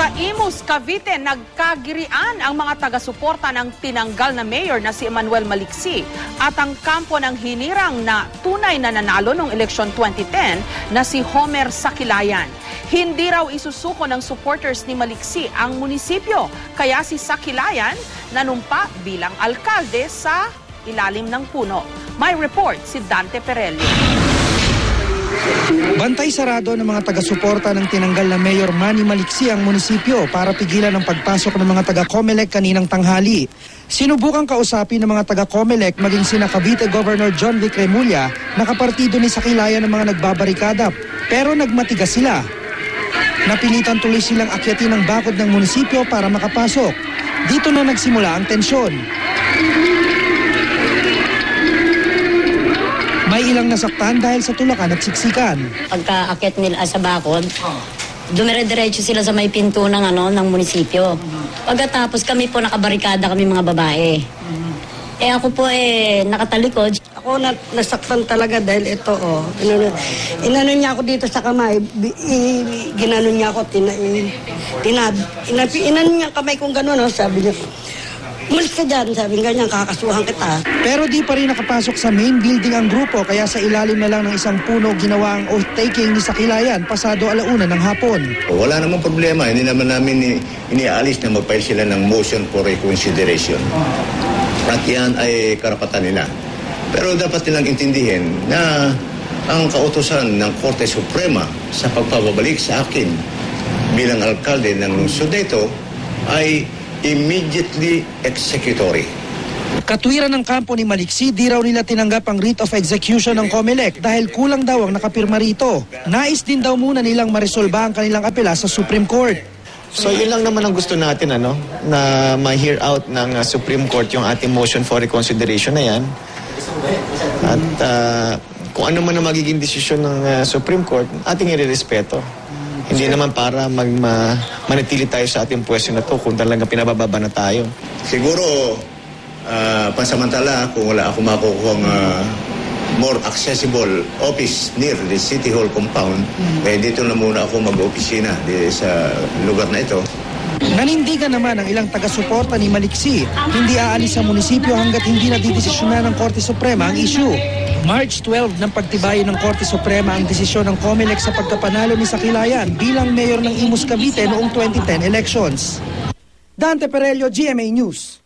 Sa Imus, Cavite, nagkagirian ang mga taga-suporta ng tinanggal na mayor na si Emmanuel Maliksi at ang kampo ng hinirang na tunay na nanalo noong eleksyon 2010 na si Homer Sakilayan. Hindi raw isusuko ng supporters ni Maliksi ang munisipyo, kaya si Sakilayan nanumpa bilang alkalde sa ilalim ng puno. May report si Dante Perello. Bantay sarado ng mga taga-suporta ng tinanggal na Mayor Manny Maliksi ang munisipyo para pigilan ang pagpasok ng mga taga-Comelec kaninang tanghali. Sinubukang kausapin ng mga taga-Comelec maging sina Cavite Governor John Vic Remulla na kapartido ni Sakilayan ng mga nagbabarikada, pero nagmatigas sila. Napilitan tuloy silang akyatin ang bakod ng munisipyo para makapasok. Dito na nagsimula ang tensyon. May ilang nasaktan dahil sa tulakan at siksikan. Pagka-akit nila sa bakod, dumire-diretso sila sa may pinto ng ng munisipyo. Pagkatapos kami po nakabarikada kami mga babae. Ako po nakatalikod. Ako nasaktan talaga dahil ito inano niya ako dito sa kamay, ginano niya ako, inano niya kamay kong gano'n, sabi niya, umalis ka dyan, sabi ganyan, kakasuhan kita. Pero di pa rin nakapasok sa main building ang grupo, kaya sa ilalim na lang ng isang puno ginawa ang oath-taking ni Sakilayan pasado 1:00 ng hapon. Wala namang problema, hindi naman namin iniaalis na mag-file sila ng motion for reconsideration. At yan ay karapatan nila. Pero dapat nilang intindihin na ang kautusan ng Korte Suprema sa pagpapabalik sa akin bilang alkalde ng lungsod nito ay immediately executory. Katwiran ng kampo ni Maliksi, di raw nila tinanggap ang writ of execution ng Comelec dahil kulang daw ang nakapirma rito. Nais din daw muna nilang maresolba ang kanilang apela sa Supreme Court. So yun lang naman ang gusto natin na ma-hear out ng Supreme Court yung ating motion for reconsideration na yan. At kung ano man ang magiging desisyon ng Supreme Court, ating irerespeto. Hindi naman para manatili tayo sa ating pwesto na to kung talagang pinabababa na tayo. Siguro, pansamantala, kung wala ako makukuhang more accessible office near the City Hall compound, dito na muna ako mag-opisina sa lugar na ito. Nanindigan naman ang ilang taga-suporta ni Maliksi. Hindi aalis sa munisipyo hanggat hindi nadidesisyonan ng Korte Suprema ang issue. March 12 ng pagtibayin ng Korte Suprema ang desisyon ng Comelec sa pagkapanalo ni Sakilayan bilang mayor ng Imus, Cavite noong 2010 elections. Dante Perello, GMA News.